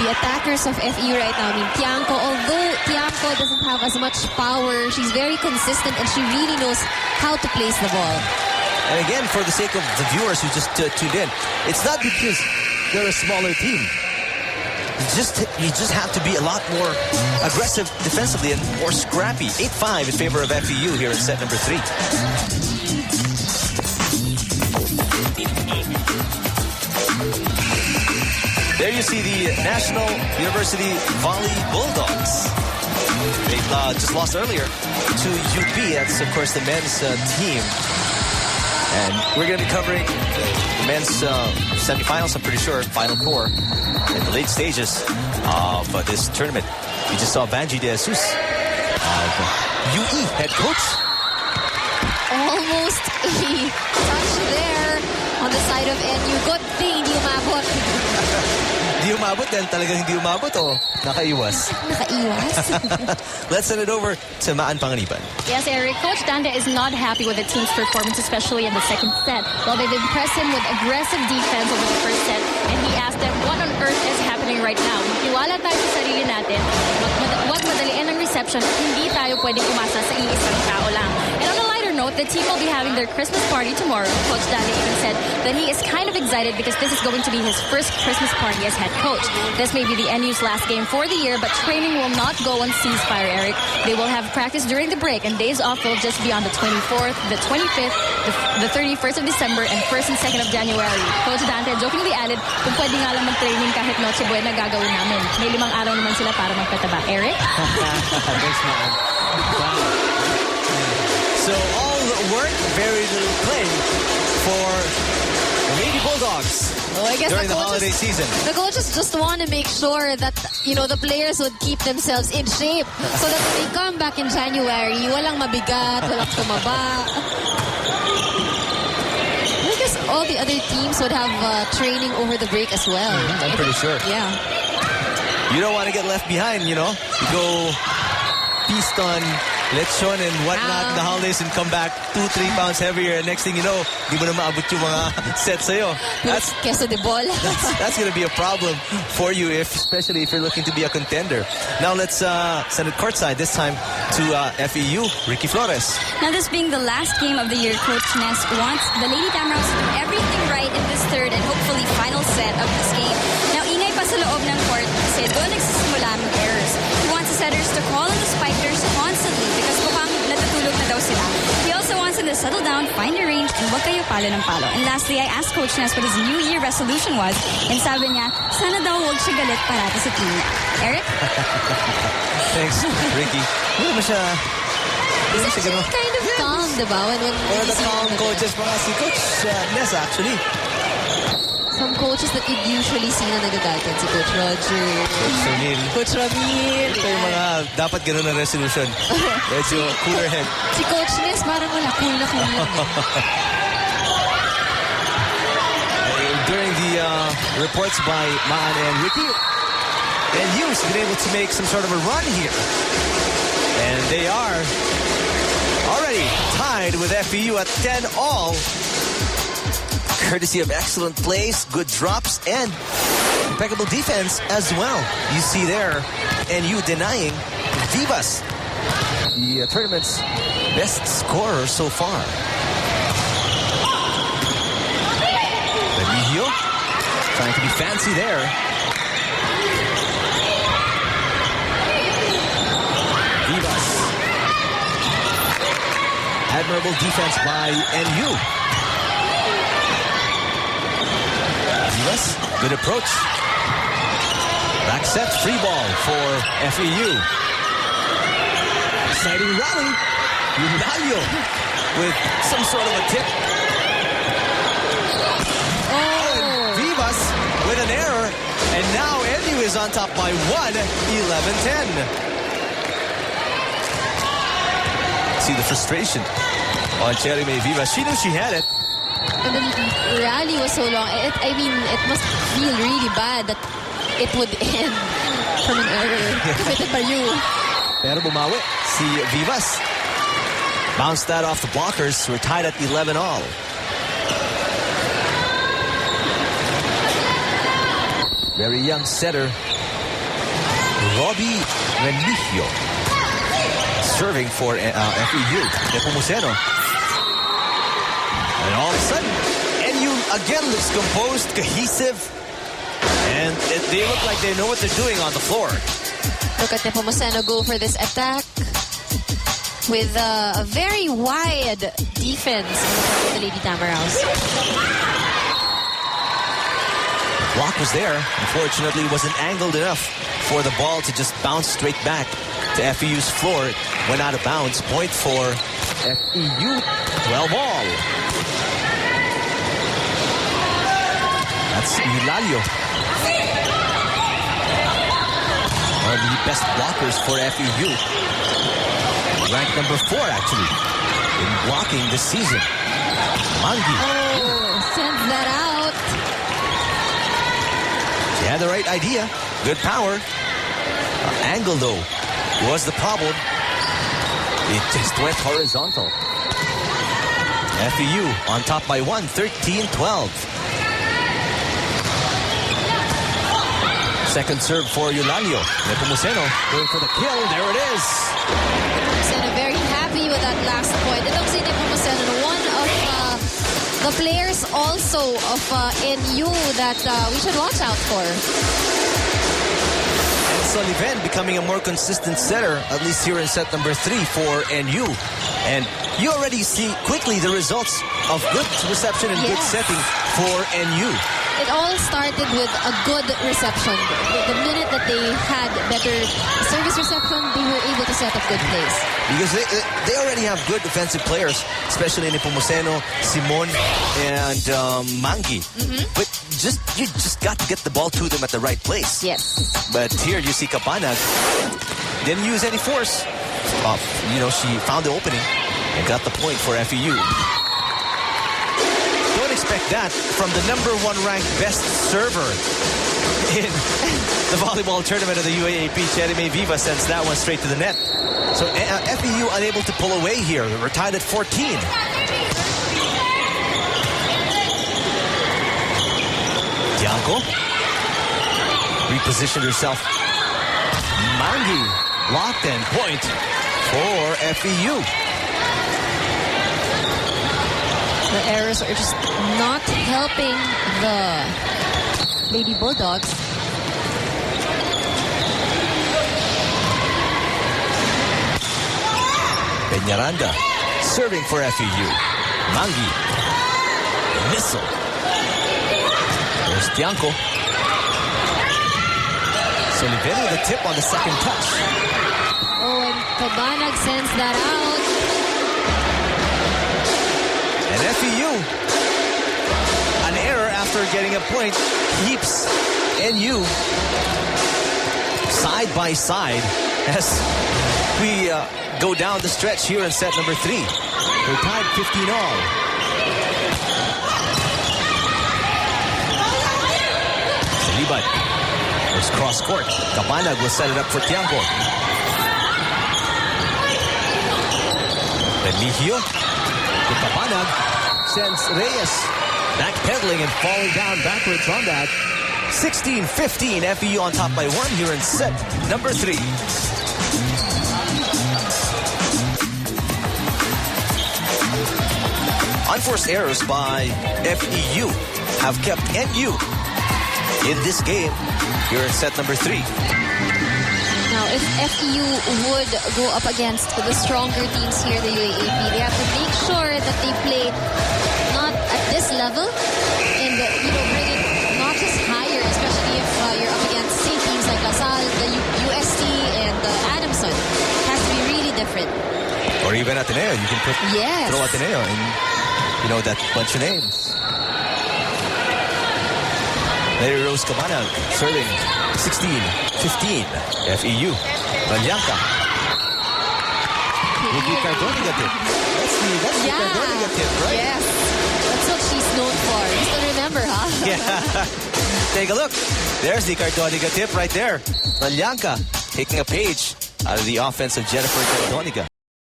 the attackers of FEU right now. I mean, Tiangco, although Tiangco doesn't have as much power, she's very consistent and she really knows how to place the ball. And again, for the sake of the viewers who just tuned in, it's not because they're a smaller team. You just have to be a lot more aggressive defensively and more scrappy. 8-5 in favor of FEU here in set number 3. There you see the National University Volley Bulldogs. They just lost earlier to UP. That's, of course, the men's team. And we're going to be covering the men's semifinals, I'm pretty sure, Final Four, in the late stages of this tournament. We just saw Banji De Jesus of UE head coach. Almost a touch there on the side of NU. Good thing hindi umabot. Hindi umabot dahil talagang hindi umabot o nakaiwas? Nakaiwas? Let's send it over to Maan Panganiban. Yes, Eric. Coach Dante is not happy with the team's performance, especially in the second set. Well, they've impressed him with aggressive defense over the first set, and he asked them what on earth is happening right now. Iwala tayo sa sarili natin. Wag madaliin ang reception. Hindi tayo pwedeng umasa sa iisang tao lang. And on a lighter note, the team will be having their Christmas party tomorrow. Coach Dante even said that he is kind of excited because this is going to be his first Christmas party as head coach. This may be the NU's last game for the year, but training will not go on ceasefire, Eric. They will have practice during the break, and days off will just be on the 24th, the 25th, the 31st of December, and 1st and 2nd of January. Coach Dante jokingly added, kung pwede nga lang mag-training kahit Noche Buena gagawin namin. May 5 araw naman sila para magpataba. Eric? Thanks, man. So all work, very little play for the Lady Bulldogs. Well, I guess during the holiday season. The coaches just want to make sure that, the players would keep themselves in shape so that when they come back in January, walang mabigat, walang tumaba. I guess all the other teams would have training over the break as well. I'm pretty sure. Yeah. You don't want to get left behind, You go feast on lechon and whatnot in the holidays and come back 2-3 pounds heavier, and next thing you know, di mo na maabot yung mga sets sa'yo. That's queso de bol. That's going to be a problem for you, especially if you're looking to be a contender. Now let's send it courtside, this time to FEU, Ricky Flores. Now, this being the last game of the year, Coach Ness wants the Lady Tamaraws to do everything right in this third and hopefully final set of this game. Now, ingay pa sa loob ng court kasi doon nagsisimula ang errors. He wants the setters to call on the spikers constantly because mukhang natutulog na daw sila. He also wants them to settle down, find a range, and wag kayo palo ng palo. And lastly, I asked Coach Ness what his New Year resolution was, and sabi niya, sana daw wag siya galit parati sa team niya. Eric? Thanks, Ricky. He's actually kind of calm, diba? One of the calm coaches mga si Coach Ness, actually. Some coaches that you'd usually see na nagagalit, si Coach Roger, Coach Ramil. Ito yung mga dapat ganun na resolution. Medyo cooler head. Si Coach Ness, parang wala, cool na cool. During the reports by Maan and Ricky, NU's been able to make some sort of a run here. And they are already tied with FEU at 10-all. Courtesy of excellent plays, good drops, and impeccable defense as well. You see there, NU denying Vivas, the tournament's best scorer so far. Remigio trying to be fancy there. Vivas. Admirable defense by NU. Vivas, good approach. Back set, free ball for FEU. Exciting rally. Yunalio with some sort of a tip. And Vivas with an error. And now NU is on top by 1, 11-10. See the frustration on Cherry May Vivas. She knew she had it. And the rally was so long. It must feel really bad that it would end from an error committed by you. Pero bumawi si Vivas. Bounced that off the blockers. We're tied at 11-all. Very young setter Robbie Remigio. Serving for FEU. Nepomuceno. And all of a sudden, NU again looks composed, cohesive, and they look like they know what they're doing on the floor. Look at Nepomuceno go for this attack with a very wide defense of the Lady Tamaraws. Block was there. Unfortunately, it wasn't angled enough for the ball to just bounce straight back to FEU's floor. It went out of bounds. Point for FEU. 12 all. That's Eulalio. One of the best blockers for FEU. Ranked number 4, actually, in blocking this season. Mangi. Oh, sends that out. She had the right idea. Good power. Angle, though, was the problem. It just went horizontal. FEU on top by 1, 13-12. Second serve for Eulalio. Nepomuceno going for the kill. There it is. Nepomuceno very happy with that last point. Ito si Nepomuceno, one of the players also of NU that we should watch out for. And Sullivan becoming a more consistent setter, at least here in set number 3 for NU. And you already see quickly the results of good reception and good setting for NU. It all started with a good reception. The minute that they had better service reception, they were able to set up good plays. Because they already have good defensive players, especially Nepomuceno, Simon, and Mangi. But you just got to get the ball to them at the right place. Yes. But here you see Kapanag didn't use any force. She found the opening and got the point for FEU. Don't expect that from the number 1 ranked best server in the volleyball tournament of the UAAP. Jeremy Viva sends that one straight to the net. So FEU unable to pull away here. We're tied at 14. Tianco repositioned herself. Mangi blocked and point for FEU. The errors are just not helping the Lady Bulldogs. Peñaranda serving for FEU. Mangi. Missile. There's Tianco. Sullivan with a tip on the second touch. Oh, and Kapanag sends that out. And FEU, an error after getting a point, keeps NU side by side as we go down the stretch here in set number 3. We're tied 15 all. Saliban. There's cross court. Kapanag will set it up for Tianco. Remigio. To Kapanag, sends Reyes backpedaling and falling down backwards on that. 16-15, FEU on top by 1 here in set number 3. Unforced errors by FEU have kept NU in this game here in set number 3. Now, if FEU would go up against the stronger teams here in the UAAP, they have to make sure that they play not at this level and, bring it not just higher, especially if you're up against same teams like LaSalle, the UST, and Adamson. It has to be really different. Or even Ateneo. You can throw Ateneo and, that bunch of names. Larry Rose Kapanag serving 16-15. FEU. Valyanka. Ricky Cardoniga tip. That's the Cardoniga tip, right? Yes. That's what she's known for. You still remember, huh? Yeah. Take a look. There's the Cardoniga tip right there. Valyanka taking a page out of the offense of Jennifer Cardoniga.